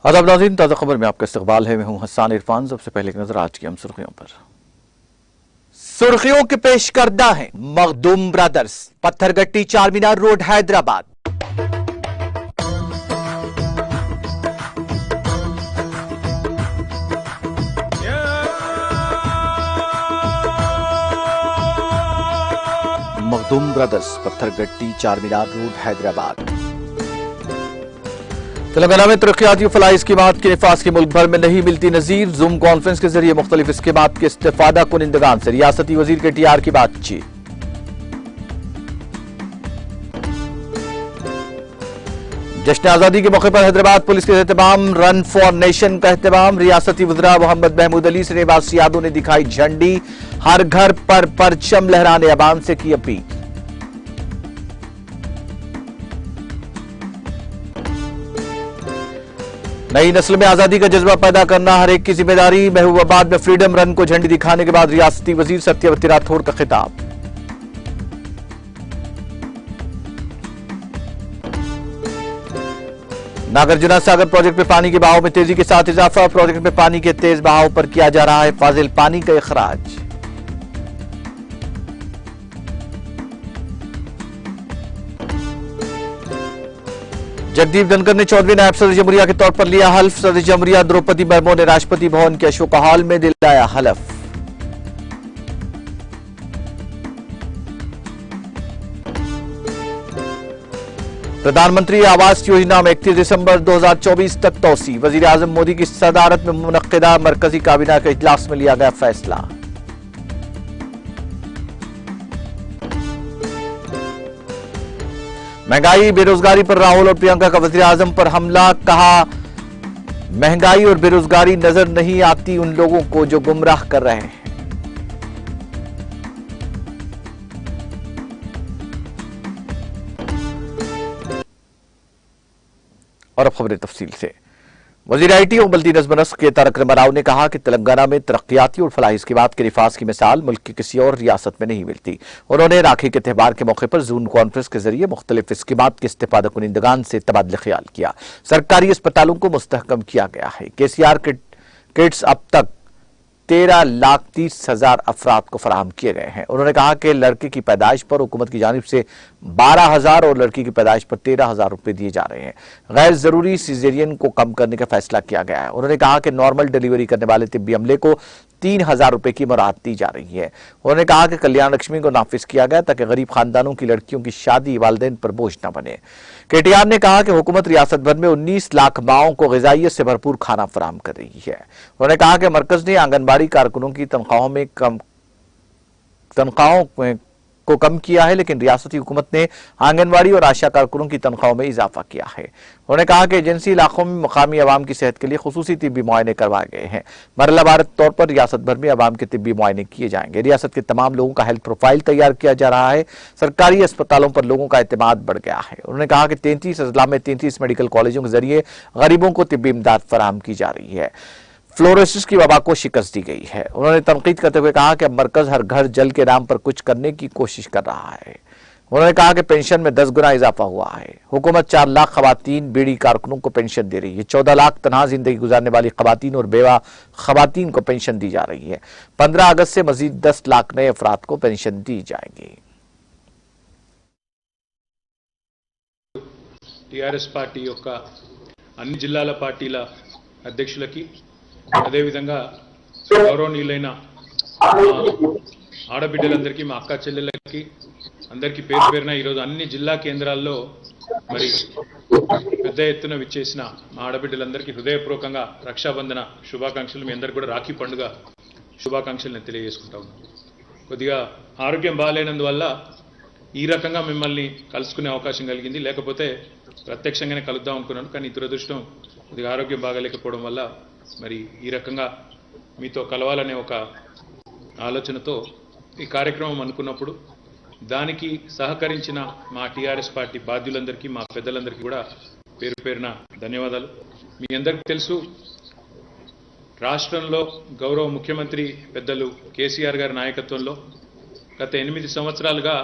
आदाब नाज़रीन, ताज़ा खबर में आपका इस्तकबाल है। मैं हूं हसन इरफान। सबसे पहले एक नजर आज की हम सुर्खियों पर। सुर्खियों के पेश करदा है Makhdoom brothers, Pathergatti Charminar road Hyderabad. Makhdoom brothers, Pathergatti Charminar road Hyderabad. Telangana में तरक्याती फलाही स्कीमात के निफाज की मुल्क भर में नहीं मिलती नजीर। जूम कॉन्फ्रेंस के जरिए मुख्तलिफ स्कीमात के इस्तेफादा कुनिंदगान से रियासती वजीर के टीआर की बातचीत। जश्न आजादी के मौके पर हैदराबाद पुलिस के एहतमाम, रन फॉर नेशन का एहतमाम। रियासती वज़रा मोहम्मद महमूद अली श्रीनिवास यादव ने दिखाई झंडी, हर घर पर परचम लहराने अवाम से की अपील। नई नस्ल में आजादी का जज्बा पैदा करना हर एक की जिम्मेदारी। महबूबाबाद में फ्रीडम रन को झंडी दिखाने के बाद रियासती वजीर सत्यवती राठौड़ का खिताब। नागार्जुना सागर प्रोजेक्ट में पानी के बहाव में तेजी के साथ इजाफा। प्रोजेक्ट में पानी के तेज बहाव पर किया जा रहा है फाजिल पानी का इखराज। जगदीप धनखड़ ने 14वें नायब सदर जमहूरिया के तौर पर लिया हल्फ। सदर जमहूरिया द्रौपदी मुर्मू ने राष्ट्रपति भवन के अशोक हॉल में दिलाया हलफ। प्रधानमंत्री आवास योजना में 31 दिसंबर 2024 तक तोसी। वजीर आजम मोदी की सदारत में मुनक्किदा मरकजी काबीना के इजलास में लिया गया फैसला। महंगाई बेरोजगारी पर राहुल और प्रियंका का वजीर आजम पर हमला। कहा, महंगाई और बेरोजगारी नजर नहीं आती उन लोगों को जो गुमराह कर रहे हैं। और अब खबरें तफसील से। वजीर आईटी और बल्दी नज़्म नस्क के तारक राव ने कहा कि तेलंगाना में तरक्याती और फलाही स्कीमात के निफाज की मिसाल मुल्क की किसी और रियासत में नहीं मिलती। उन्होंने राखी के त्यौहार के मौके पर जूम कॉन्फ्रेंस के जरिए मुख्तलिफ स्कीमात के इस्तेफादा कुनिंदगान से तबादला ख्याल किया। सरकारी अस्पतालों को मुस्तहकम किया गया है। केसीआर किट्स अब तक 13,30,000 अफराद को फराहम किए गए हैं। उन्होंने कहा कि लड़के की पैदाइश पर हुकूमत की जानिब से 12,000 और लड़की की पैदाइश पर 13,000 रुपए दिए जा रहे हैं। गैर जरूरी सीजेरियन को कम करने का फैसला किया गया है। उन्होंने कहा कि नॉर्मल डिलीवरी करने वाले तिब्बी अमले को 3,000 रुपए की मुराद दी जा रही है। उन्होंने कहा कि कल्याण लक्ष्मी को नाफिज किया गया ताकि गरीब खानदानों की लड़कियों की शादी वालिदैन पर बोझ न बने। केटीआर ने कहा कि हुकूमत रियासत भर में 19 लाख माओं को ग़िज़ाइयत से भरपूर खाना फराहम कर रही है। उन्होंने कहा कि मरकज ने आंगनबाड़ी कारकुनों की तनख्वाहों को कम किया है, लेकिन रियासती हुकूमत ने आंगनबाड़ी और आशा कारकुनों की तनख्वाहों में इजाफा किया है। उन्होंने कहा कि एजेंसी इलाकों में मकामी अवाम की सेहत के लिए खुसूसी तिब्बी मुआयने करवाए गए हैं। मरहलावार तौर पर रियासत भर में अवाम के तिब्बी मुआयने किए जाएंगे। रियासत के तमाम लोगों का हेल्थ प्रोफाइल तैयार किया जा रहा है। सरकारी अस्पतालों पर लोगों का एतमाद बढ़ गया है। उन्होंने कहा कि 33 अजला में 33 मेडिकल कॉलेजों के जरिए गरीबों को तिब्बी इमदाद फराहम की जा रही है। फ्लोरोसिस की वबा को शिकस्त दी गई है। उन्होंने तनकीद करते हुए कहा कि अब मरकज हर घर जल के नाम पर कुछ करने की कोशिश कर रहा है। उन्होंने कहा कि पेंशन में 10 गुना इजाफा हुआ है। हुकूमत 4 लाख खवातीन बीड़ी कारकुनों को पेंशन दे रही है। 14 लाख तनहा जिंदगी गुजारने वाली खवातीन और बेवा खवातीन को पेंशन दी जा रही है। 15 अगस्त से मजीद 10 लाख नए अफराद को पेंशन दी जाएगी। टीआरएस पार्टी యొక్క అన్ని జిల్లాల పార్టీల అధ్యక్షులకి అదే విధంగా గౌరవనీయులైన ఆడబిడ్డలందరికీ మా అక్క చెల్లెళ్ళకి అందరికీ పేరు పేరున ఈరోజు అన్ని జిల్లా కేంద్రాల్లో మరి పెద్ద ఎత్తున విచ్చేసిన మా ఆడబిడ్డలందరికీ హృదయపూర్వకంగా రక్షాబంధన శుభాకాంక్షలు. మీ అందరికీ కూడా రాఖీ పండుగ శుభాకాంక్షలను తెలియజేసుకుంటా ఉన్నాను. కొద్దిగా ఆరోగ్యం బాగాలేనందువల్ల ఈ రకంగా మిమ్మల్ని కలుసుకునే అవకాశం కలిగింది. లేకపోతే ప్రత్యక్షంగానే కలుద్దాం అనుకున్నాను. కానీ దురదృష్టం కొద్దిగా ఆరోగ్యం బాగాలేకపోవడం వల్ల మరి ఈ రకంగా మీతో కలవాలనే ఒక ఆలోచనతో ఈ కార్యక్రమం అనుకున్నప్పుడు దానికి సహకరించిన మా టీఆర్ఎస్ పార్టీ బాధ్యులందరికీ మా పెద్దలందరికీ కూడా పేరు పేరున ధన్యవాదాలు. మీ అందరికీ తెలుసు, రాష్ట్రంలో గౌరవ ముఖ్యమంత్రి పెద్దలు కేసీఆర్ గారి నాయకత్వంలో గత 8 సంవత్సరాలుగా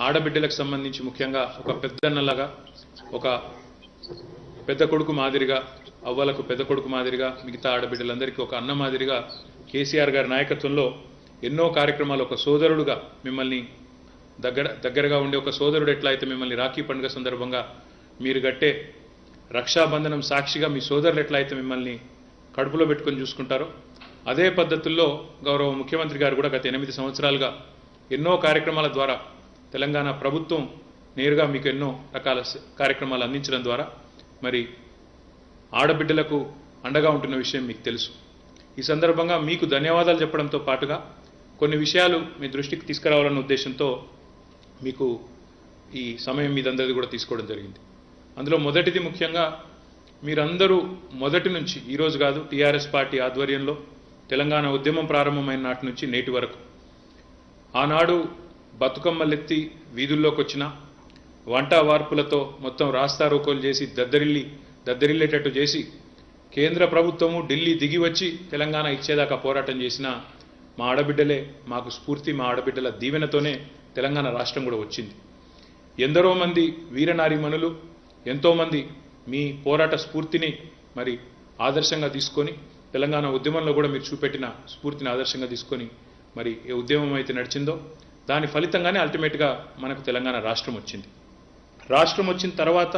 ఆడబిడ్డలకు సంబంధించి ముఖ్యంగా ఒక పెద్దన్నలాగా, ఒక పెద్ద కొడుకు మాదిరిగా అవ్వలకు పెద్ద కొడుకు మాదిరిగా మిగతా ఆడబిడ్డలందరికీ ఒక అన్న మాదిరిగా కేసీఆర్ గారి నాయకత్వంలో ఎన్నో కార్యక్రమాలు ఒక సోదరుడుగా మిమ్మల్ని దగ్గరగా ఉండే ఒక సోదరుడు ఎట్లా అయితే మిమ్మల్ని రాఖీ పండుగ సందర్భంగా మీరు గట్టే రక్షాబంధనం సాక్షిగా మీ సోదరులు ఎట్లా అయితే మిమ్మల్ని కడుపులో పెట్టుకొని చూసుకుంటారో అదే పద్ధతుల్లో గౌరవ ముఖ్యమంత్రి గారు కూడా గత 8 సంవత్సరాలుగా ఎన్నో కార్యక్రమాల ద్వారా తెలంగాణ ప్రభుత్వం నేరుగా మీకు ఎన్నో రకాల కార్యక్రమాలు అందించడం ద్వారా మరి ఆడబిడ్డలకు అండగా ఉంటున్న విషయం మీకు తెలుసు. ఈ సందర్భంగా మీకు ధన్యవాదాలు చెప్పడంతో పాటుగా కొన్ని విషయాలు మీ దృష్టికి తీసుకురావాలన్న ఉద్దేశంతో మీకు ఈ సమయం మీదందరిది కూడా తీసుకోవడం జరిగింది. అందులో మొదటిది ముఖ్యంగా మీరందరూ మొదటి నుంచి ఈరోజు కాదు టీఆర్ఎస్ పార్టీ ఆధ్వర్యంలో తెలంగాణ ఉద్యమం ప్రారంభమైన నాటి నుంచి నేటి వరకు ఆనాడు బతుకమ్మలెత్తి వీధుల్లోకి వచ్చిన వంట వార్పులతో మొత్తం రాస్తారోకోలు చేసి దద్దరిల్లేటట్టు చేసి కేంద్ర ప్రభుత్వము ఢిల్లీ దిగి వచ్చి తెలంగాణ ఇచ్చేదాకా పోరాటం చేసిన మా ఆడబిడ్డలే మాకు స్ఫూర్తి. మా ఆడబిడ్డల దీవెనతోనే తెలంగాణ రాష్ట్రం కూడా వచ్చింది. ఎందరో మంది వీరనారీమణులు ఎంతోమంది మీ పోరాట స్ఫూర్తిని మరి ఆదర్శంగా తీసుకొని తెలంగాణ ఉద్యమంలో కూడా మీరు చూపెట్టిన స్ఫూర్తిని ఆదర్శంగా తీసుకొని మరి ఏ ఉద్యమం అయితే నడిచిందో దాని ఫలితంగానే అల్టిమేట్గా మనకు తెలంగాణ రాష్ట్రం వచ్చింది. రాష్ట్రం వచ్చిన తర్వాత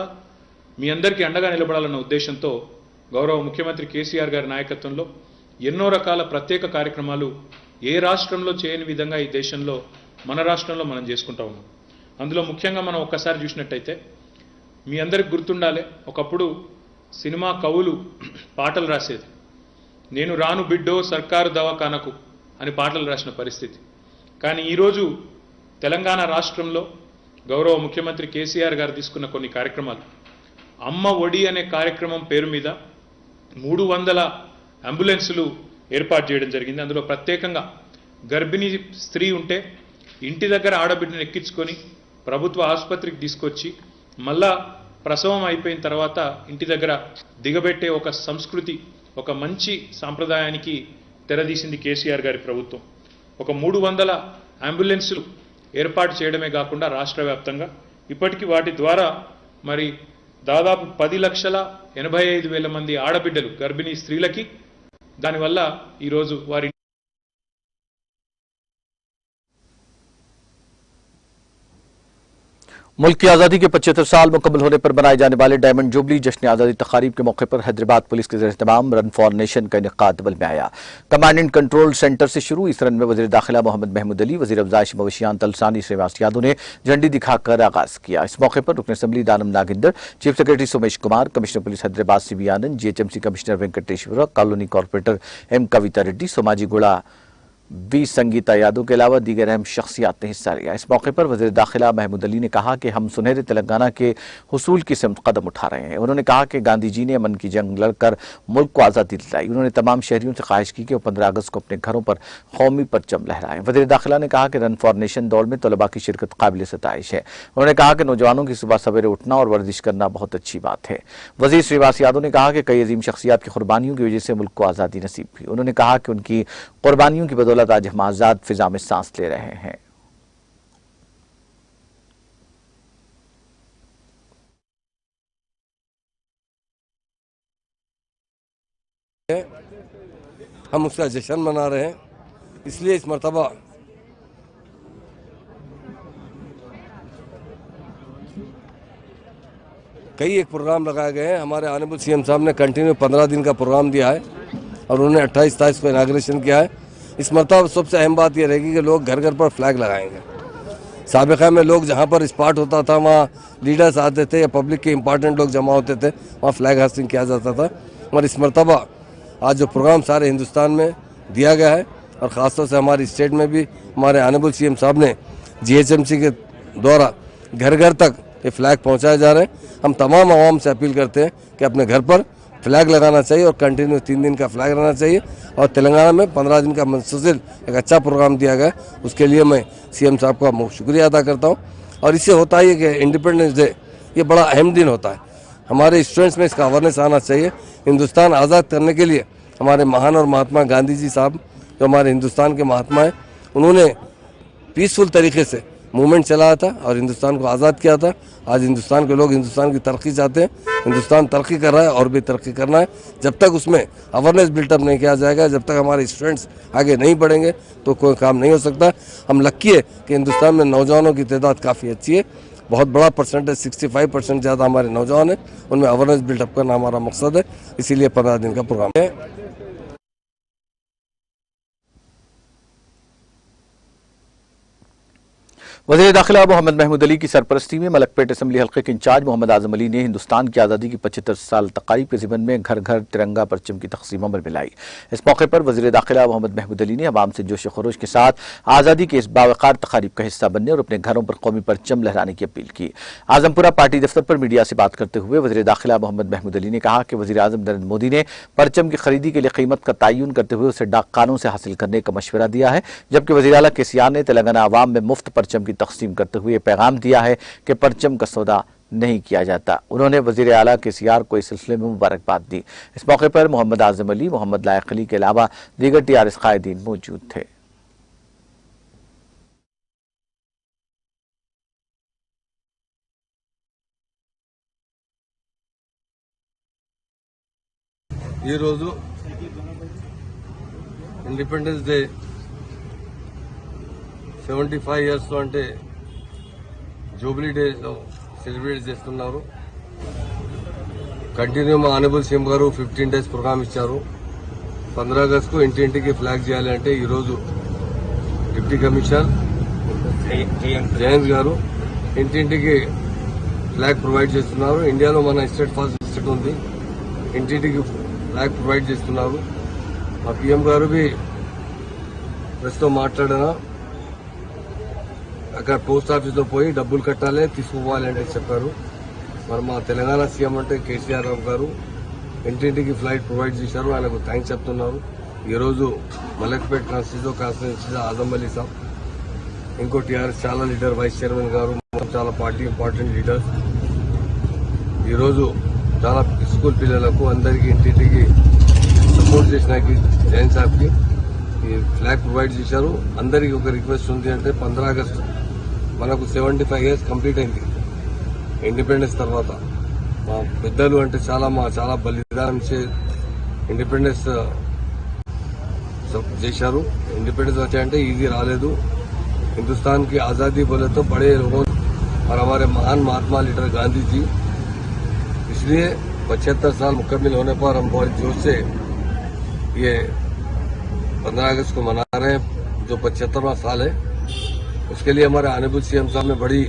మీ అందరికీ అండగా నిలబడాలన్న ఉద్దేశంతో గౌరవ ముఖ్యమంత్రి కేసీఆర్ గారి నాయకత్వంలో ఎన్నో రకాల ప్రత్యేక కార్యక్రమాలు ఏ రాష్ట్రంలో చేయని విధంగా ఈ దేశంలో మన రాష్ట్రంలో మనం చేసుకుంటా ఉన్నాం. అందులో ముఖ్యంగా మనం ఒక్కసారి చూసినట్టయితే మీ అందరికి గుర్తుండాలి, ఒకప్పుడు సినిమా కవులు పాటలు రాసేది. నేను రాను బిడ్డో సర్కారు దవాఖానకు అని పాటలు రాసిన పరిస్థితి. కానీ ఈరోజు తెలంగాణ రాష్ట్రంలో గౌరవ ముఖ్యమంత్రి కేసీఆర్ గారు తీసుకున్న కొన్ని కార్యక్రమాలు, అమ్మ ఒడి అనే కార్యక్రమం పేరు మీద 300 అంబులెన్సులు ఏర్పాటు చేయడం జరిగింది. అందులో ప్రత్యేకంగా గర్భిణీ స్త్రీ ఉంటే ఇంటి దగ్గర ఆడబిడ్డను ఎక్కించుకొని ప్రభుత్వ ఆసుపత్రికి తీసుకొచ్చి మళ్ళా ప్రసవం అయిపోయిన తర్వాత ఇంటి దగ్గర దిగబెట్టే ఒక సంస్కృతి, ఒక మంచి సాంప్రదాయానికి తెరదీసింది కేసీఆర్ గారి ప్రభుత్వం. ఒక 300 అంబులెన్సులు ఏర్పాటు చేయడమే కాకుండా రాష్ట్ర వ్యాప్తంగా ఇప్పటికీ వాటి ద్వారా మరి దాదాపు 10,85,000 మంది ఆడబిడ్డలు గర్భిణీ స్త్రీలకి దానివల్ల ఈరోజు వారి मुल्क की आज़ादी के 75 साल मुकम्मल होने पर बनाए जाने वाले डायमंड जुबली जश्न आज़ादी तकारीब के मौके पर हैदराबाद पुलिस के ज़ेर-ए-तमाम रन फॉर नेशन का इनेकाद अमल में आया। कमांड एंड कंट्रोल सेंटर से शुरू इस रन में वज़ीर दाखिला मोहम्मद महमूद अली, वज़ीर अफ़ज़ाइश मवेशियान तलसानी श्रीवास यादव ने झंडी दिखाकर आगाज किया। इस मौके पर रुकन assembly Danam Nagender, chief secretary Somesh Kumar, commissioner police Hyderabad C B Anand, GHMC commissioner Venkateshwar, colony corporator M Kavitha Reddy, Somajiguda B Sangeeta Yadav के अलावा दीगर अहम शख्सियात ने हिस्सा लिया। इस मौके पर वज़ीर दाखिला महमूद अली ने कहा कि हम सुनहरे तेलंगाना के हुसूल की सिमत कदम उठा रहे हैं। उन्होंने कहा कि गांधी जी ने अमन की जंग लड़कर मुल्क को आज़ादी दिलाई। उन्होंने तमाम शहरियों से ख्वाहिश की कि वो 15 अगस्त को अपने घरों पर कौमी परचम लहराएं। वज़ीर दाखिला ने कहा कि रन फॉर नेशन दौड़ में तलबा की शिरकत काबिल सताइश है। उन्होंने कहा कि नौजवानों की सुबह सवेरे उठना और वर्जिश करना बहुत अच्छी बात है। वज़ीर श्रीवास यादव ने कहा कि कई अजीम शख्सियात की कुर्बानियों की वजह से मुल्क को आज़ादी नसीब हुई। उन्होंने कहा कि उनकी कुर्बानियों की बदौलत आज हम आज़ाद फिजा में सांस ले रहे हैं। हम उसका जश्न मना रहे हैं, इसलिए इस मरतबा कई एक प्रोग्राम लगाए गए हैं। हमारे ऑनरेबल सीएम साहब ने कंटिन्यू 15 दिन का प्रोग्राम दिया है और उन्होंने 28-27 को इनाग्रेशन किया है। इस मरतबा सबसे अहम बात यह रहेगी कि लोग घर घर पर फ्लैग लगाएंगे। साबिक़ा में लोग जहाँ पर स्पॉट होता था वहाँ लीडर्स आते थे या पब्लिक के इंपॉर्टेंट लोग जमा होते थे, वहाँ फ्लैग हास्टिंग किया जाता था। और इस मरतबा आज जो प्रोग्राम सारे हिंदुस्तान में दिया गया है और ख़ासतौर से हमारी स्टेट में भी हमारे ऑनरेबल सीएम साहब ने GHMC के द्वारा घर घर तक ये फ्लैग पहुँचाए जा रहे हैं। हम तमाम आवाम से अपील करते हैं कि अपने घर पर फ्लैग लगाना चाहिए और कंटिन्यू 3 दिन का फ्लैग रहना चाहिए। और तेलंगाना में 15 दिन का मुसलसल एक अच्छा प्रोग्राम दिया गया, उसके लिए मैं सीएम साहब का शुक्रिया अदा करता हूँ। और इससे होता है कि इंडिपेंडेंस डे ये बड़ा अहम दिन होता है। हमारे स्टूडेंट्स में इसका अवेयरनेस आना चाहिए। हिंदुस्तान आज़ाद करने के लिए हमारे महान और महात्मा गांधी जी साहब जो हमारे हिंदुस्तान के महात्मा हैं, उन्होंने पीसफुल तरीके से मूवमेंट चलाया था और हिंदुस्तान को आज़ाद किया था। आज हिंदुस्तान के लोग हिंदुस्तान की तरक्की चाहते हैं। हिंदुस्तान तरक्की कर रहा है और भी तरक्की करना है। जब तक उसमें अवेयरनेस बिल्टअप नहीं किया जाएगा, जब तक हमारे स्टूडेंट्स आगे नहीं बढ़ेंगे तो कोई काम नहीं हो सकता। हम लकी है कि हिंदुस्तान में नौजवानों की तादाद काफ़ी अच्छी है, बहुत बड़ा परसेंटेज 65% ज़्यादा हमारे नौजवान हैं। उनमें अवेयरनेस बिल्डअप करना हमारा मकसद है, इसीलिए 15 दिन का प्रोग्राम है। वज़ीर दाखिला मोहम्मद महमूद अली की सरपरस्ती में मलकपेट असेंबली हल्के के इंचार्ज मोहम्मद आजम अली ने हिंदुस्तान की आज़ादी की 75 साल तकारीब के ज़िमन में घर घर तिरंगा परचम की तक़सीम अमल मिलाई। इस मौके पर वज़ीर दाखिला मोहम्मद महमूद अली ने अवाम से जोश खरोश के साथ आज़ादी के इस बावकार तकारीब का हिस्सा बनने और अपने घरों पर कौमी परचम लहराने की अपील की। आजमपुरा पार्टी दफ्तर पर मीडिया से बात करते हुए वज़ीर दाखिला मोहम्मद महमूद अली ने कहा कि वज़ीर आज़म नरेंद्र मोदी ने परचम की खरीदी के लिए कीमत का तयन करते हुए उसे डाक खानों से हासिल करने का मशवरा दिया है, जबकि वज़ीर आला केसीआर ने तेलंगाना अवाम में मुफ्त परचम की तक़सीम करते हुए पैगाम दिया है कि परचम का सौदा नहीं किया जाता। उन्होंने वज़ीर आला केसीआर को इस सिलसिले में मुबारकबाद दी। इस मौके पर मोहम्मद आजम अली, मोहम्मद लायक अली के अलावा दीगर टीआरएस कायदीन मौजूद थे। ఈ రోజు ఇండిపెండెన్స్ డే 75 ఇయర్స్ అంటే జూబ్లీ డే సెలబ్రేట్ చేస్తున్నారు. కంటిన్యూ మా ఆనరబుల్ సీఎం గారు 15 డేస్ ప్రోగ్రామ్ ఇచ్చారు. 15 ఆగస్టుకు ఇంటింటికి ఫ్లాగ్ చేయాలంటే ఈరోజు డిప్యూటీ కమిషనర్ జయంత్ గారు ఇంటింటికి ఫ్లాగ్ ప్రొవైడ్ చేస్తున్నారు. ఇండియాలో మన స్టేట్ ఫస్ట్ స్టేట్ ఉంది, ఇంటింటికి ఫ్లాగ్ ప్రొవైడ్ చేస్తున్నారు. మా పీఎం గారు भी ప్రస్తుతం మాట్లాడినా అక్కడ పోస్ట్ ఆఫీస్లో పోయి డబ్బులు కట్టాలి తీసుకోవాలి అంటే చెప్పారు. మరి మా తెలంగాణ సీఎం అంటే కేసీఆర్ రావు గారు ఇంటింటికి ఫ్లైట్ ప్రొవైడ్ చేశారు, ఆయనకు థ్యాంక్స్ చెప్తున్నారు. ఈరోజు మలక్పేట్ కాన్స్టిట్యూన్సీ ఆజం అలీ సాబ్, ఇంకో టీఆర్ఎస్ చాలా లీడర్, వైస్ చైర్మన్ గారు, చాలా పార్టీ ఇంపార్టెంట్ లీడర్స్ ఈరోజు చాలా స్కూల్ పిల్లలకు అందరికీ ఇంటింటికి సపోర్ట్ చేసినాకి జైన్ సాబ్కి ఈ ఫ్లాగ్ ప్రొవైడ్ చేశారు. అందరికీ ఒక రిక్వెస్ట్ ఉంది అంటే 15 ఆగస్టు మనకు 75 ఇయర్స్ కంప్లీట్ అయింది ఇండిపెండెన్స్ తర్వాత. మా పెద్దలు అంటే చాలా బలిదానం ఇండిపెండెన్స్ చేశారు. इंडिपेंडेंस వచ్చాయంటే ఈజీ రాలేదు. हिंदुस्तान की आज़ादी बोले तो बड़े लोगों और हमारे महान महात्मा लीडर गांधी जी, इसलिए 75 साल मुकम्मल होने पर हम बहुत जोश से ये 15 अगस्त को मना रहे हैं, जो 75वां साल है। उसके लिए हमारे ऑनरेबल सीएम साहब ने बड़ी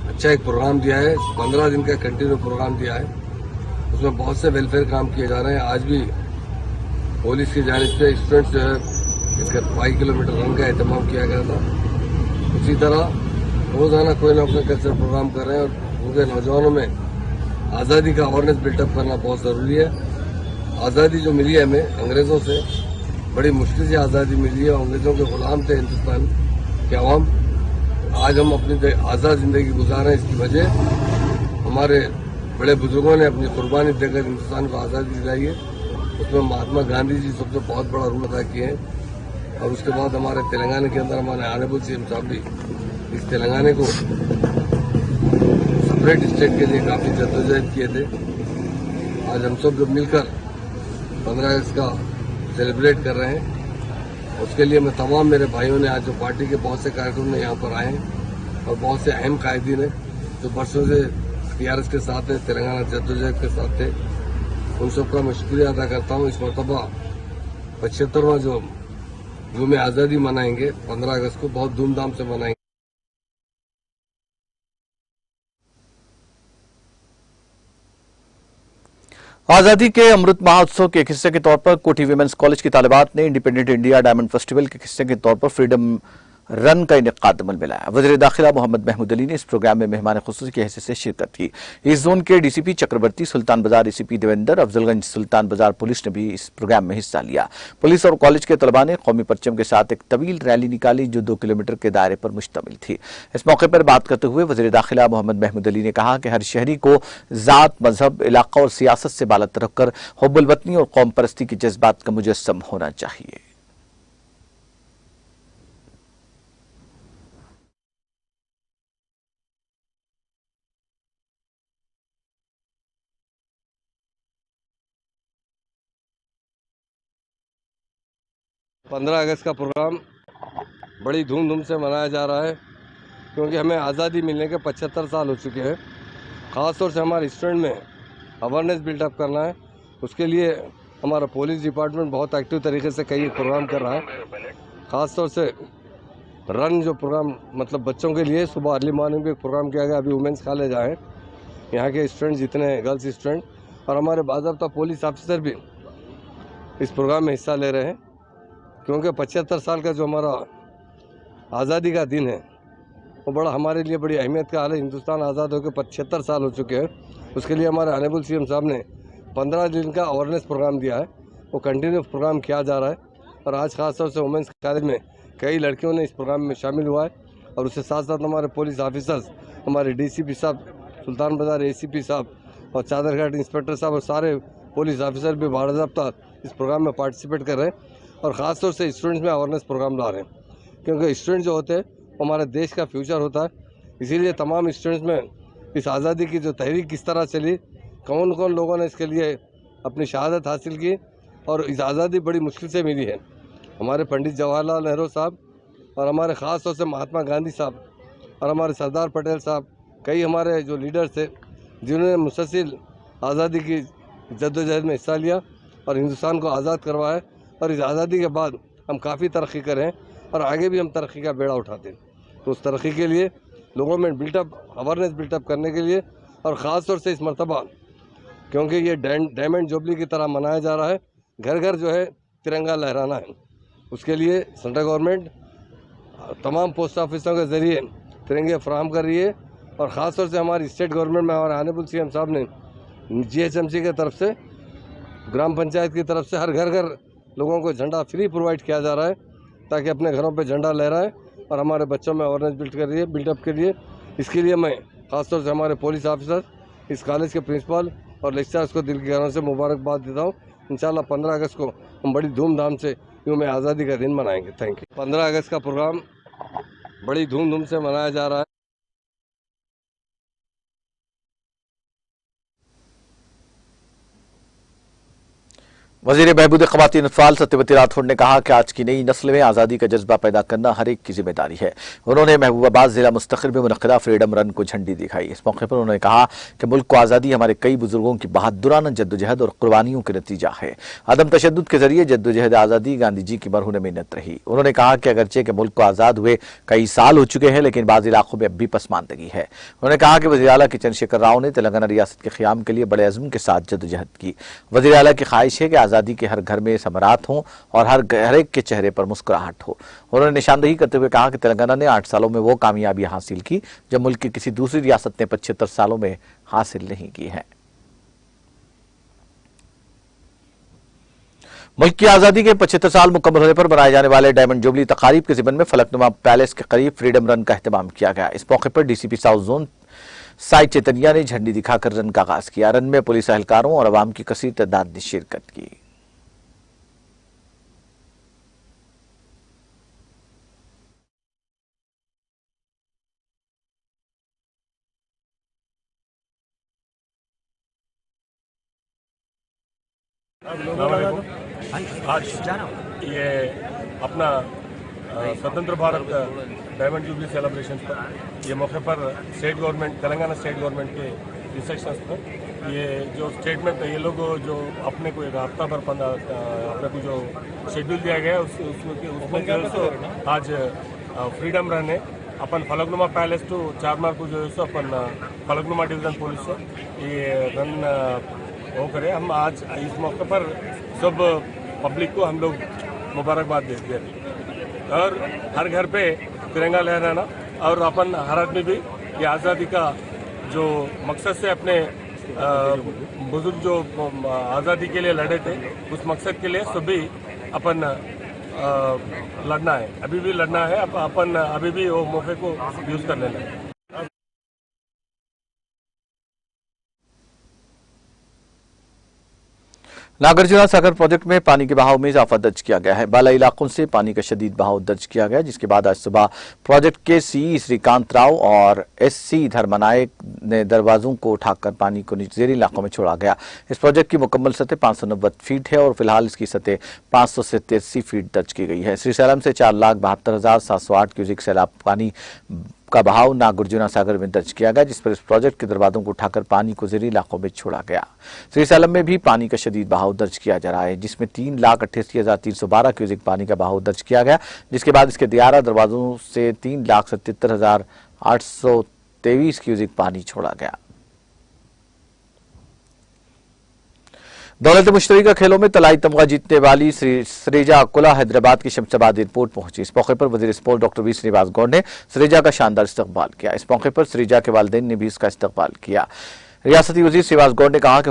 अच्छा एक प्रोग्राम दिया है, 15 दिन का कंटिन्यू प्रोग्राम दिया है। उसमें बहुत से वेलफेयर काम किए जा रहे हैं। आज भी पुलिस की जानिब से स्टूडेंट्स जो है इसका 5 किलोमीटर रन का एहतमाम किया गया था। उसी तरह रोजाना कोई ना कोई कल्चर प्रोग्राम कर रहे हैं और उनके नौजवानों में आज़ादी का अवेयरनेस बिल्टअप करना बहुत ज़रूरी है। आज़ादी जो मिली है हमें अंग्रेज़ों से, बड़ी मुश्किल से आज़ादी मिली है। अंग्रेज़ों के गुलाम थे हिंदुस्तान के अवाम। आज हम अपनी आज़ाद ज़िंदगी गुजार रहे हैं। इसकी वजह हमारे बड़े बुजुर्गों ने अपनी कुर्बानी देकर हिंदुस्तान को आज़ादी दिलाई है। उसमें महात्मा गांधी जी सबसे बहुत बड़ा रोल अदा किए हैं। और उसके बाद हमारे तेलंगाना के अंदर हमारे ऑनरेबल सीएम साहब भी इस तेलंगाना को सेपरेट स्टेट के लिए काफ़ी जद्दोजहद किए थे। आज हम सब जब मिलकर 15 अगस्त का सेलिब्रेट कर रहे हैं, उसके लिए मैं तमाम मेरे भाइयों ने, आज जो पार्टी के बहुत से कार्यक्रम ने यहाँ पर आए हैं और बहुत से अहम कायदीन हैं जो बरसों से टीआरएस के साथ है, तेलंगाना जद्दोजहद के साथ थे, उन सबका मैं शुक्रिया अदा करता हूँ। इस मरतबा 75वां जो में आज़ादी मनाएंगे 15 अगस्त को बहुत धूमधाम से मनाएंगे। आज़ादी के अमृत महोत्सव के एक हिस्से के तौर पर कोठी विमेंस कॉलेज की तालिबात ने इंडिपेंडेंट इंडिया डायमंड फेस्टिवल के हिस्से के तौर पर फ्रीडम रन का इनेकाद अमल में लाया। वज़ीर दाखिला मोहम्मद महमूद अली ने इस प्रोग्राम में मेहमान खुसूसी की हैसियत से शिरकत की। इस जोन के डीसीपी चक्रवर्ती, सुल्तान बाजार एसीपी देवेंद्र, अफजलगंज सुल्तान बाजार पुलिस ने भी इस प्रोग्राम में हिस्सा लिया। पुलिस और कॉलेज के तलबा ने कौमी परचम के साथ एक तवील रैली निकाली जो 2 किलोमीटर के दायरे पर मुश्तमिल थी। इस मौके पर बात करते हुए वज़ीर दाखिला मोहम्मद महमूद अली ने कहा कि हर शहरी को ज़ात, मजहब, इलाका और सियासत से बालत रखकर हुब्बुल वतनी और कौम परस्ती के जज्बात का मुजस्सम होना चाहिए। 15 अगस्त का प्रोग्राम बड़ी धूमधाम से मनाया जा रहा है क्योंकि हमें आज़ादी मिलने के 75 साल हो चुके हैं। ख़ासतौर से हमारे स्टूडेंट में अवेयरनेस बिल्डअप करना है, उसके लिए हमारा पुलिस डिपार्टमेंट बहुत एक्टिव तरीके से कई प्रोग्राम कर रहा है। ख़ासतौर से रन जो प्रोग्राम मतलब बच्चों के लिए सुबह अर्ली मॉर्निंग में एक प्रोग्राम किया गया। अभी वुमेंस कॉलेज आए यहाँ के स्टूडेंट जितने गर्ल्स स्टूडेंट और हमारे बाज़ाब्ता पुलिस ऑफिसर भी इस प्रोग्राम में हिस्सा ले रहे हैं क्योंकि 75 साल का जो हमारा आज़ादी का दिन है वो बड़ा हमारे लिए बड़ी अहमियत का हाल है। हिंदुस्तान आज़ाद होकर 75 साल हो चुके हैं। उसके लिए हमारे ऑनरेबल सीएम साहब ने 15 दिन का अवेयरनेस प्रोग्राम दिया है, वो कंटिन्यू प्रोग्राम किया जा रहा है। और आज खासतौर से वुमेंस कॉलेज में कई लड़कियों ने इस प्रोग्राम में शामिल हुआ है और उसके साथ साथ हमारे पुलिस ऑफिसर्स, हमारे डीसीपी साहब, सुल्तान बाजार एसीपी साहब और चादरघाट इंस्पेक्टर साहब और सारे पुलिस ऑफिसर भी बाज़ाब्ता इस प्रोग्राम में पार्टिसिपेट कर रहे हैं और ख़ासतौर से स्टूडेंट्स में अवेयरनेस प्रोग्राम ला रहे हैं क्योंकि स्टूडेंट जो होते हैं वो हमारे देश का फ्यूचर होता है। इसीलिए तमाम स्टूडेंट्स में इस आज़ादी की जो तहरीक किस तरह चली, कौन कौन लोगों ने इसके लिए अपनी शहादत हासिल की और इस आज़ादी बड़ी मुश्किल से मिली है। हमारे पंडित जवाहरलाल नेहरू साहब और हमारे ख़ास तौर से महात्मा गांधी साहब और हमारे सरदार पटेल साहब, कई हमारे जो लीडर्स थे जिन्होंने मुसलसल आज़ादी की जद्दोजहद में हिस्सा लिया और हिंदुस्तान को आज़ाद करवाया। और इस आज़ादी के बाद हम काफ़ी तरक्की करें और आगे भी हम तरक्की का बेड़ा उठाते हैं। तो उस तरक्की के लिए लोगों में अवेयरनेस बिल्टअप करने के लिए और ख़ास तौर से इस मरतबा क्योंकि ये डायमंड जुबली की तरह मनाया जा रहा है, घर घर जो है तिरंगा लहराना है, उसके लिए सेंट्रल गवर्नमेंट तमाम पोस्ट ऑफिसों के ज़रिए तिरंगे फराहम कर रही है। और ख़ास तौर से हमारी स्टेट गवर्नमेंट में हमारे ऑनरेबल सीएम साहब ने जीएचएमसी की तरफ से, ग्राम पंचायत की तरफ से हर घर लोगों को झंडा फ्री प्रोवाइड किया जा रहा है ताकि अपने घरों पे झंडा लहराए और हमारे बच्चों में अवेयरनेस बिल्डअप के लिए। इसके लिए मैं ख़ासतौर से हमारे पुलिस ऑफिसर, इस कॉलेज के प्रिंसिपल और लेक्चरर्स को दिल की गहराइयों से मुबारकबाद देता हूँ। इंशाल्लाह 15 अगस्त को हम बड़ी धूमधाम से यूं आज़ादी का दिन मनाएंगे। Thank you. 15 अगस्त का प्रोग्राम बड़ी धूमधाम से मनाया जा रहा है। वजीर बहबूद ख़वातीन अतफ़ाल सत्यवती राठौड़ ने कहा कि आज की नई नस्ल में आज़ादी का जज्बा पैदा करना हर एक की जिम्मेदारी है। उन्होंने महबूबाबाद जिला मुस्तक़िल में मुनक़िदा फ्रीडम रन को झंडी दिखाई। इस मौके पर उन्होंने कहा कि मुल्क को आज़ादी हमारे कई बुजुर्गों की बहादुराना जद्दोजहद और कुर्बानियों के नतीजा है। अदम तशद्दुद के जरिए जद्दोजहद आज़ादी गांधी जी की मरहून मिन्नत रही। उन्होंने कहा कि अगरचे के मुल्क को आज़ाद हुए कई साल हो चुके हैं लेकिन बाज़ इलाकों में अब भी पसमानदगी है। उन्होंने कहा कि वज़ीर आला के चंद्रशेखर राव ने तेलंगाना रियासत के क़याम के लिए बड़े अज़्म के साथ जद्दोजहद की। वज़ीर आला की ख्वाहिश है कि आज़ादी के हर घर में समरात हों और हर एक के चेहरे पर मुस्कुराहट हो। उन्होंने निशानदेही करते हुए कहा कि तेलंगाना ने 8 सालों में वो कामयाबी हासिल की जो मुल्क की किसी दूसरी रियासत ने 75 सालों में हासिल नहीं की है। मुल्क की आज़ादी के 75 साल मुकम्मल होने पर बनाए जाने वाले डायमंड जुबली तकारीब के ज़िमन में फलकनुमा पैलेस के करीब फ्रीडम रन का एहतमाम किया गया। इस मौके पर DCP south zone Sai Chaitanya ने झंडी दिखाकर रन का आगाज किया। रन में पुलिस एहलकारों और अवाम की कसीर तादाद ने शिरकत की। आज ये अपना स्वतंत्र भारत डायमंड जुबली सेलिब्रेशन पर ये मौके पर state government, Telangana state government के इंस्ट्रक्शंस पर ये जो स्टेटमेंट ये लोग जो अपने को एक हफ्ता भर अपने को जो शेड्यूल दिया गया है उसमें जो है सो आज फ्रीडम रन है। अपन फलकनुमा पैलेस टू चारमार को जो है सो अपन फलकनुमा डिवीजन पुलिस से ये रन वो करें। हम आज इस मौके पर सब पब्लिक को हम लोग मुबारकबाद देते हैं और हर घर पे तिरंगा लहराना और अपन हर आदमी भी ये आज़ादी का जो मकसद से अपने बुजुर्ग जो आज़ादी के लिए लड़े थे उस मकसद के लिए सभी अपन लड़ना है, अभी भी लड़ना है। अपन अभी भी वो मौके को यूज़ कर लेना है। नागार्जुना सागर प्रोजेक्ट में पानी के बहाव में इजाफा दर्ज किया गया है। बाला इलाकों से पानी का शदीद बहाव दर्ज किया गया, जिसके बाद आज सुबह प्रोजेक्ट के सीई श्रीकांत राव और एससी धर्मनायक ने दरवाजों को उठाकर पानी को निचेरी इलाकों में छोड़ा गया। इस प्रोजेक्ट की मुकम्मल सतह 590 फीट है और फिलहाल इसकी सतह 587 फीट दर्ज की गई है। श्रीशैलम से 4,72,708 क्यूसिक सैलाब पानी का बहाव नागार्जुना सागर में दर्ज किया गया, जिस पर इस प्रोजेक्ट के दरवाजों को उठाकर पानी को ज़ेरी इलाकों में छोड़ा गया। श्रीशैलम में भी पानी का शदीद बहाव दर्ज किया जा रहा है, जिसमें 3,88,312 क्यूसिक पानी का बहाव दर्ज किया गया, जिसके बाद इसके 11 दरवाजों से 3,77,823 क्यूसिक पानी छोड़ा गया। दौलत मुश्तरका खेलों में तलाई तमगा जीतने वाली सरेजा अकुला हैदराबाद की शमशाबाद एयरपोर्ट पहुंची। इस मौके पर वजीर sport doctor V Srinivas Goud ने सरेजा का शानदार इस्तकबाल किया। इस मौके पर सरेजा के वालिदैन ने भी इसका इस्तकबाल किया। रियासती वजीर श्रीनिवास गौड़ ने कहा कि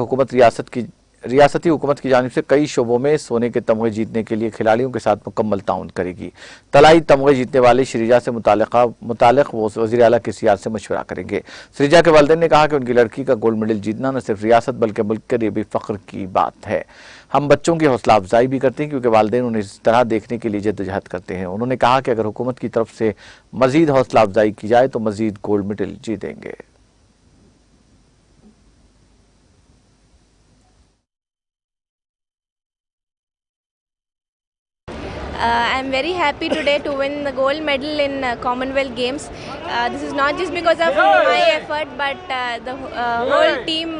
रियासती हुकूमत की जानिब से कई शोबों में सोने के तमगे जीतने के लिए खिलाड़ियों के साथ मुकम्मल ताउन करेगी। तलाई तमगे जीतने वाले सरेजा से मुतालिक वो वज़ीर आला के सियार से मशवरा करेंगे। सरेजा के वालिदैन ने कहा कि उनकी लड़की का गोल्ड मेडल जीतना न सिर्फ रियासत बल्कि मुल्क के लिए भी फख्र की बात है। हम बच्चों की हौसला अफजाई भी करते हैं क्योंकि वालिदैन उन्हें इस तरह देखने के लिए जद्दोजहद करते हैं। उन्होंने कहा कि अगर हुकूमत की तरफ से मजीद हौसला अफजाई की जाए तो मजीद गोल्ड मेडल जीतेंगे। I'm very happy today to win the gold medal in Commonwealth Games. This is not just because of my effort, but the whole team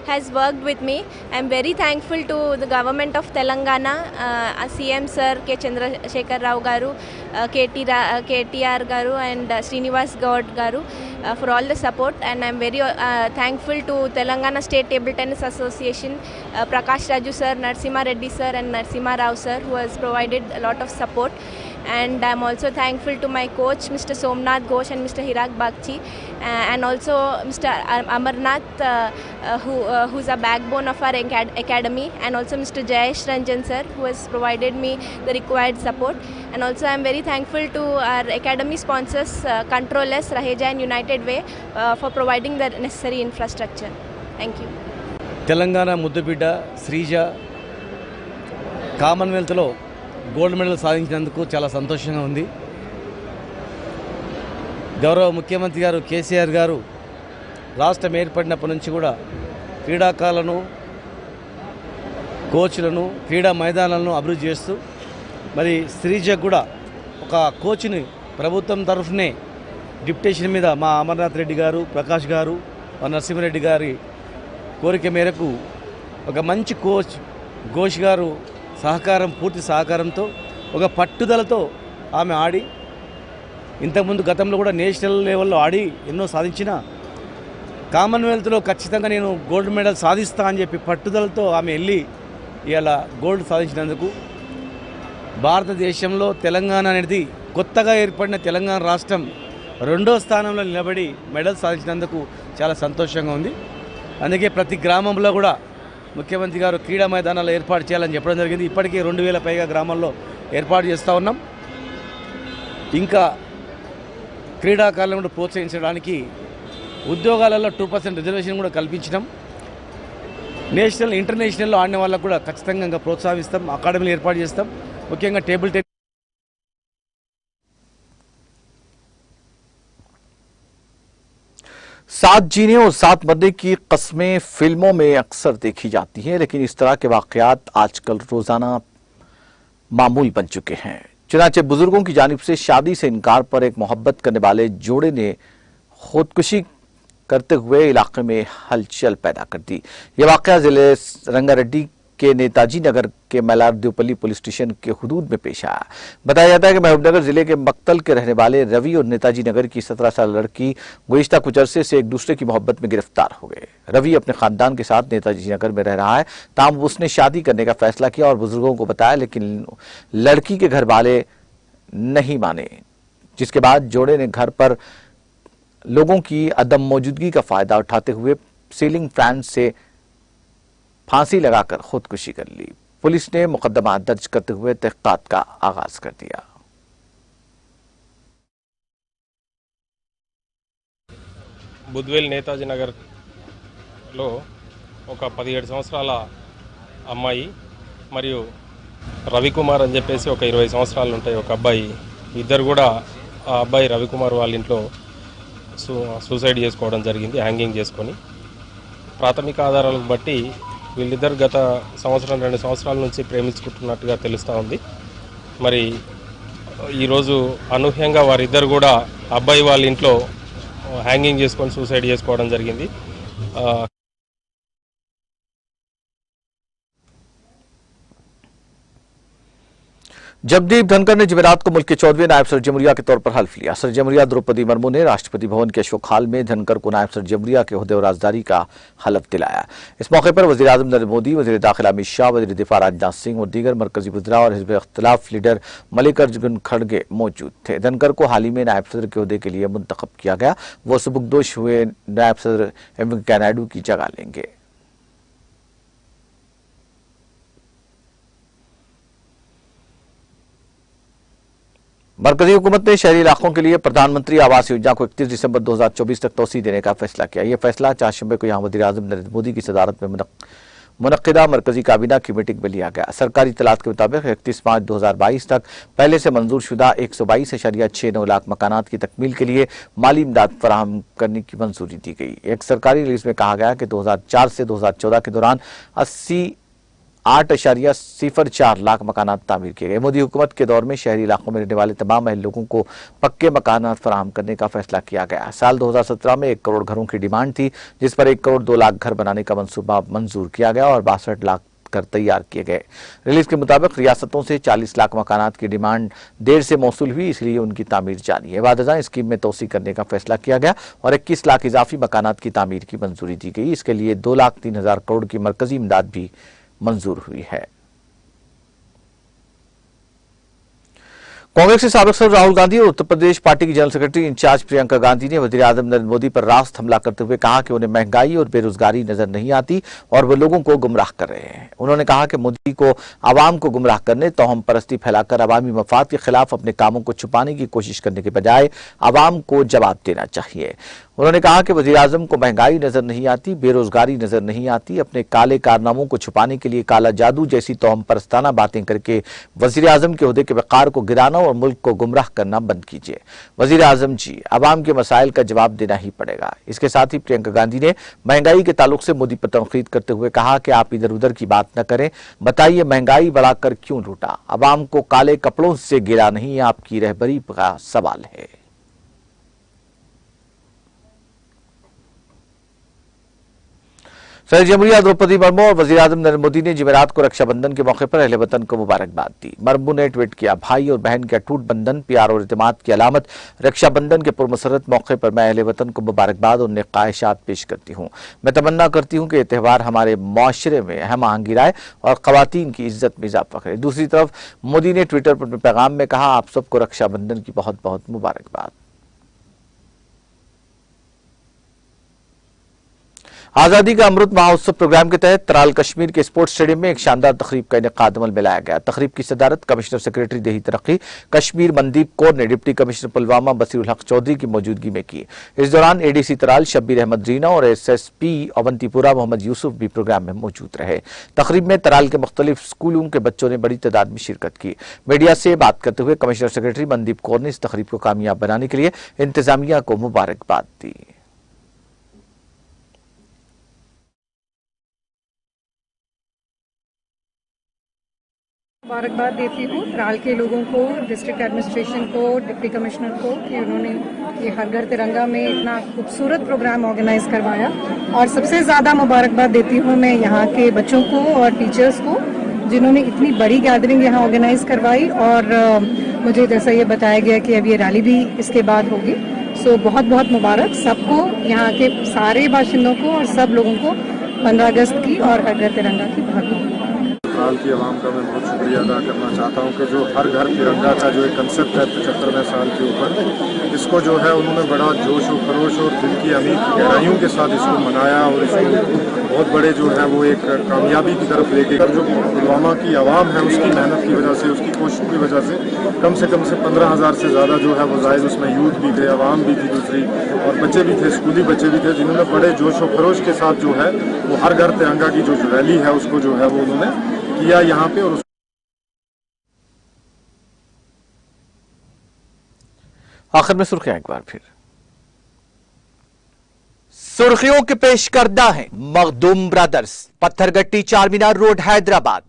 has worked with me. I'm very thankful to the government of Telangana, CM Sir K. Chandrasekhar Rao Garu, KTR Garu and Srinivas Gaud Garu for all the support. And I'm very thankful to Telangana State Table Tennis Association, Prakash Raju Sir, Narsimha Reddy Sir and Narsimha Rao Sir, who has provided a lot of support. And I'm also thankful to my coach Mr. Somnath Ghosh and Mr. Hirak Bagchi, and also Mr. Amarnath, who's a backbone of our academy, and also Mr. Jayesh Ranjan sir, who has provided me the required support. And also I'm very thankful to our academy sponsors, Controllers, Raheja and United Way, for providing the necessary infrastructure. Thank you. Telangana ముద్దుబిడ్డ Sreeja కామన్వెల్త్లో gold medal సాధించినందుకు చాలా సంతోషంగా ఉంది. గౌరవ ముఖ్యమంత్రి గారు కేసీఆర్ గారు రాష్ట్రం ఏర్పడినప్పటి నుంచి కూడా క్రీడాకారులను, కోచ్లను, క్రీడా మైదానాలను అభివృద్ధి చేస్తూ మరి శ్రీజ కూడా ఒక కోచ్ని ప్రభుత్వం తరఫునే డిప్యుటేషన్ మీద మా అమర్నాథ్ రెడ్డి గారు, ప్రకాష్ గారు, మా నరసింహారెడ్డి గారి కోరిక మేరకు ఒక మంచి కోచ్ ఘోష్ గారు సహకారం, పూర్తి సహకారంతో ఒక పట్టుదలతో ఆమె ఆడి ఇంతకుముందు గతంలో కూడా నేషనల్ లెవెల్లో ఆడి ఎన్నో సాధించిన కామన్వెల్త్లో ఖచ్చితంగా నేను గోల్డ్ మెడల్ సాధిస్తా అని చెప్పి పట్టుదలతో ఆమె వెళ్ళి ఇలా గోల్డ్ సాధించినందుకు భారతదేశంలో తెలంగాణ అనేది కొత్తగా ఏర్పడిన తెలంగాణ రాష్ట్రం 2వ స్థానంలో నిలబడి మెడల్ సాధించినందుకు చాలా సంతోషంగా ఉంది. అందుకే ప్రతి గ్రామంలో కూడా ముఖ్యమంత్రి గారు క్రీడా మైదానాలు ఏర్పాటు చేయాలని చెప్పడం జరిగింది. ఇప్పటికే 2000 పైగా గ్రామాల్లో ఏర్పాటు చేస్తూ ఉన్నాం. ఇంకా క్రీడాకారులను ప్రోత్సహించడానికి ఉద్యోగాలలో 2% రిజర్వేషన్ కూడా కల్పించినాం. నేషనల్, ఇంటర్నేషనల్లో ఆడిన వాళ్ళకు కూడా ఖచ్చితంగా ప్రోత్సహిస్తాం. అకాడమీలు ఏర్పాటు చేస్తాం. ముఖ్యంగా టేబుల్ టెన్నిస్. साथ जीने और साथ मरने की कस्में फिल्मों में अक्सर देखी जाती हैं, लेकिन इस तरह के वाकयात आजकल रोजाना मामूल बन चुके हैं। चुनांचे बुजुर्गों की जानिब से शादी से इनकार पर एक मोहब्बत करने वाले जोड़े ने खुदकुशी करते हुए इलाके में हलचल पैदा कर दी। यह वाकया जिले रंगारेड्डी के नेताजी नगर के मैलारदेवपल्ली पुलिस स्टेशन के हुदूद में पेश आया। बताया जाता है कि महबूबनगर जिले के मक्तल के रहने वाले रवि और नेताजी नगर की 17 साल लड़की गुज़िश्ता कुछ अरसे से एक दूसरे की मोहब्बत में गिरफ्तार हो गए। रवि अपने खानदान के साथ नेताजी नगर में रह रहा है, ताहम उसने शादी करने का फैसला किया और बुजुर्गों को बताया, लेकिन लड़की के घर वाले नहीं माने, जिसके बाद जोड़े ने घर पर लोगों की अदम मौजूदगी का फायदा उठाते हुए सीलिंग फैन से फांसी लगाकर खुदकुशी कर ली। पुलिस ने मुकदमा दर्ज करते हुए तहकीकात का आगाज कर दिया। బుద్వేల్ నేతాజీ నగర్లో ఒక 17 సంవత్సరాల అమ్మాయి మరియు రవికుమార్ అని చెప్పేసి ఒక 20 సంవత్సరాలు ఉంటాయి ఒక అబ్బాయి, ఇద్దరు కూడా ఆ అబ్బాయి రవికుమార్ వాళ్ళ ఇంట్లో సూసైడ్ చేసుకోవడం జరిగింది, హ్యాంగింగ్ చేసుకొని. ప్రాథమిక ఆధారాలను బట్టి వీళ్ళిద్దరు గత 1-2 సంవత్సరాల నుంచి ప్రేమించుకుంటున్నట్టుగా తెలుస్తూ ఉంది. మరి ఈరోజు అనూహ్యంగా వారిద్దరు కూడా అబ్బాయి వాళ్ళ ఇంట్లో హ్యాంగింగ్ చేసుకొని సూసైడ్ చేసుకోవడం జరిగింది. जगदीप धनखड़ ने जमेरात को मुल्क के 14वें नायब सदर जमहूरिया के तौर पर हल्फ लिया। सदर जमहूरिया द्रौपदी मुर्मू ने राष्ट्रपति भवन के अशोक हाल में धनखड़ को नायब सदर जमहूरिया के ओहदे और राजदारी का हलफ दिलाया। इस मौके पर वज़ीर आज़म नरेंद्र मोदी, वज़ीर दाखिला अमित शाह, वज़ीर दिफा राजनाथ सिंह और दीगर मरकजी वज़रा और हिज़्ब इख्तिलाफ लीडर मल्लिकार्जुन खड़गे मौजूद थे। धनखड़ को हाल ही में नायब सदर के ओहदे के लिए मुंतखब किया गया। वो सुबुकदोश हुए नायब सदर वेंकैया नायडू की जगह लेंगे। मरकजी हुकूमत ने शहरी इलाकों के लिए प्रधानमंत्री आवास योजना को 31 दिसंबर 2024 तक तोसी देने का फैसला किया। यह फैसला चारशंबे को यहाँ वज़ीर आज़म नरेंद्र मोदी की सदारत में मुनक्किदा मरकजी काबीना की मीटिंग में लिया गया। सरकारी इत्तलात के मुताबिक 31 मार्च 2022 तक पहले से मंजूर शुदा 122.69 लाख मकानात की तकमील के लिए माली इमदाद फराहम करने की मंजूरी दी गई। एक सरकारी रिलीज में कहा गया कि 2004 से 2014 के दौरान 8.04 लाख मकानात तामीर किए गए। मोदी हुकूमत के दौर में शहरी इलाकों में रहने वाले तमाम अहल लोगों को पक्के मकानात फराहम करने का फैसला किया गया। साल 2017 में 1 करोड़ घरों की डिमांड थी, जिस पर 1 करोड़ 2 लाख घर बनाने का मंसूबा मंजूर किया गया और 62 लाख घर तैयार किए गए। रिलीज के मुताबिक रियासतों से 40 लाख मकानात की डिमांड देर से मौसूल हुई, इसलिए उनकी तामीर जारी है। बाद अज़ां स्कीम में तोसी करने का फैसला किया गया और 21 लाख इजाफी मकानात की तामीर की मंजूरी दी गई। इसके लिए 2,03,000 करोड़ की मरकजी इमदाद भी मंजूर हुई है। कांग्रेस के साबिक सदर राहुल गांधी और उत्तर प्रदेश पार्टी की general secretary in charge Priyanka Gandhi ने वज़ीर आज़म नरेंद्र मोदी पर रास्त हमला करते हुए कहा कि उन्हें महंगाई और बेरोजगारी नजर नहीं आती और वो लोगों को गुमराह कर रहे हैं। उन्होंने कहा कि मोदी को आवाम को गुमराह करने, तोहम परस्ती फैलाकर अवामी मफाद के खिलाफ अपने कामों को छुपाने की कोशिश करने के बजाय आवाम को जवाब देना चाहिए। उन्होंने कहा कि वज़ीर आज़म को महंगाई नजर नहीं आती, बेरोजगारी नजर नहीं आती। अपने काले कारनामों को छुपाने के लिए काला जादू जैसी तोहम परस्ताना बातें करके वज़ीर आज़म के ओहदे के वक़ार को गिराना और मुल्क को गुमराह करना बंद कीजिए। वज़ीर आज़म जी, आवाम के मसाइल का जवाब देना ही पड़ेगा। इसके साथ ही प्रियंका गांधी ने महंगाई के ताल्लुक से मोदी पर तनकीद करते हुए कहा कि आप इधर उधर की बात न करें, बताइए महंगाई बढ़ाकर क्यों लूटा? आवाम को काले कपड़ों से गिरा नहीं, आपकी रहबरी का सवाल है। सदर जमहूरिया द्रौपदी मुर्मू और वज़ीर आज़म नरेंद्र मोदी ने जमेरात को रक्षाबंधन के मौके पर अहले वतन को मुबारकबाद दी। मुर्मू ने ट्वीट किया, भाई और बहन के अटूट बंधन, प्यार और इत्मीनान की अलामत रक्षाबंधन के पुरमसरत मौके पर मैं अहले वतन को मुबारकबाद और नेक ख्वाहिशात पेश करती हूँ। मैं तमन्ना करती हूँ कि यह त्यौहार हमारे माशरे में हम आहंगी लाए और ख़वातीन की इज्जत में इजाफा करे। दूसरी तरफ मोदी ने ट्विटर पर अपने पैगाम में कहा, आप सबको रक्षाबंधन की बहुत बहुत मुबारकबाद। आजादी का अमृत महोत्सव प्रोग्राम के तहत तराल कश्मीर के स्पोर्ट्स स्टेडियम में एक शानदार तकरीब का इनेकाद अमल में लाया गया। तकरीब की सदारत कमिश्नर सेक्रेटरी देही तरक्की कश्मीर मनदीप कौर ने डिप्टी कमिश्नर पुलवामा बसीरुल हक चौधरी की मौजूदगी में की। इस दौरान एडीसी तराल शब्बीर अहमद रीना और एसएसपी अवंतीपुरा मोहम्मद यूसुफ भी प्रोग्राम में मौजूद रहे। तकरीब में तराल के मुख्तलिफ स्कूलों के बच्चों ने बड़ी तादाद में शिरकत की। मीडिया से बात करते हुए कमिश्नर सेक्रेटरी मनदीप कौर ने इस तकरीब को कामयाब बनाने के लिए इंतजामिया को मुबारकबाद दी। मुबारकबाद देती हूँ तराल के लोगों को, डिस्ट्रिक्ट एडमिनिस्ट्रेशन को, डिप्टी कमिश्नर को कि उन्होंने ये हर घर तिरंगा में इतना खूबसूरत प्रोग्राम ऑर्गेनाइज करवाया। और सबसे ज़्यादा मुबारकबाद देती हूँ मैं यहाँ के बच्चों को और टीचर्स को, जिन्होंने इतनी बड़ी गैदरिंग यहाँ ऑर्गेनाइज करवाई। और मुझे जैसा ये बताया गया कि अब ये रैली भी इसके बाद होगी। सो बहुत बहुत मुबारक सबको, यहाँ के सारे बाशिंदों को और सब लोगों को 15 अगस्त की और हर घर तिरंगा की बहुत बहुत बहरहाल की आवाम का मैं बहुत शुक्रिया अदा करना चाहता हूँ कि जो हर घर तिरंगा का जो एक कंसेप्ट है 75वें साल के ऊपर, इसको जो है उन्होंने बड़ा जोश और खरोश और दिल की अमीर गहराइयों के साथ इसको मनाया और इसको बहुत बड़े जो है वो एक कामयाबी की तरफ लेके जो पुलवामा की आवाम है उसकी मेहनत की वजह से, उसकी कोशिश की वजह से कम से 15,000 से ज़्यादा जो है वो जायज़ उसमें यूथ भी थे, आवाम भी थी दूसरी, और बच्चे भी थे, स्कूली बच्चे भी थे, जिन्होंने बड़े जोश और खरोश के साथ जो है वो हर घर तिरंगा की जो रैली है उसको जो है वो उन्होंने किया यहाँ पे। और आखिर में सुर्खियां एक बार फिर। सुर्खियों के पेश करदा है Makhdoom brothers, Pathergatti Charminar road Hyderabad.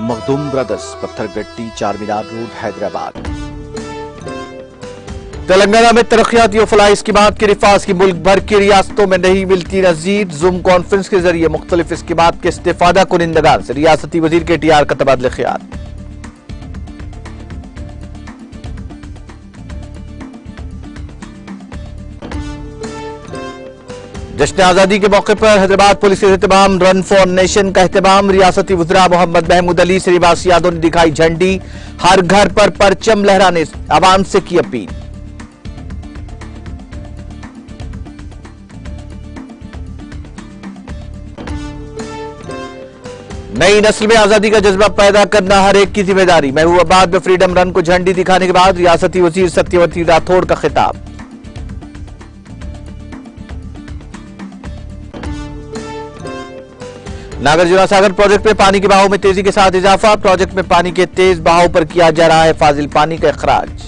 Makhdoom brothers, Pathergatti Charminar road Hyderabad. Telangana में तरक्याती और फलाही स्कीमात की रिफाज की मुल्क भर की रियासतों में नहीं मिलती नजीर। जूम कॉन्फ्रेंस के जरिए मुख्तलिफ स्कीमात के इस्तेफादा कुनिंदगान से रियासती वजीर के टीआर का तबादला ख्याल। जश्न आजादी के मौके पर हैदराबाद पुलिस के एहतमाम रन फॉर नेशन का एहतमाम। रियासती वज़रा मोहम्मद महमूद अली श्रीनिवास यादव ने दिखाई झंडी, हर घर पर परचम लहराने आवाम से की अपील। नई नस्ल में आजादी का जज्बा पैदा करना हर एक की जिम्मेदारी। महबूबाबाद में फ्रीडम रन को झंडी दिखाने के बाद रियासती वजीर सत्यवती राठौड़ का खिताब। नागार्जुन सागर प्रोजेक्ट में पानी के बहाव में तेजी के साथ इजाफा। प्रोजेक्ट में पानी के तेज बहाव पर किया जा रहा है फाजिल पानी का इखराज।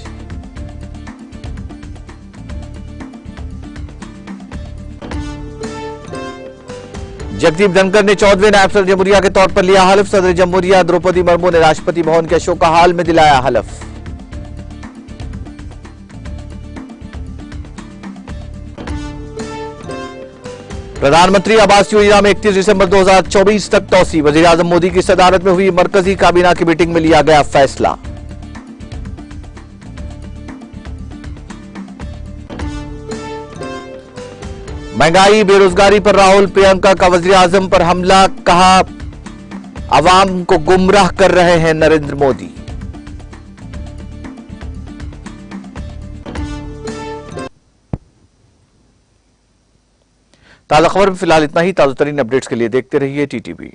जगदीप धनखड़ ने 14वें नायब सदर जमहूरिया के तौर पर लिया हलफ। सदर जमहूरिया द्रौपदी मुर्मू ने राष्ट्रपति भवन के अशोका हॉल में दिलाया हलफ। प्रधानमंत्री आवास योजना में 31 दिसंबर 2024 तक तौसी। वजीर आजम मोदी की सदारत में हुई मरकजी काबीना की मीटिंग में लिया गया फैसला। महंगाई बेरोजगारी पर राहुल प्रियंका का वजीर आजम पर हमला, कहा आवाम को गुमराह कर रहे हैं नरेंद्र मोदी। ताजा खबर में फिलहाल इतना ही। ताजा तरीन अपडेट्स के लिए देखते रहिए टीटीवी।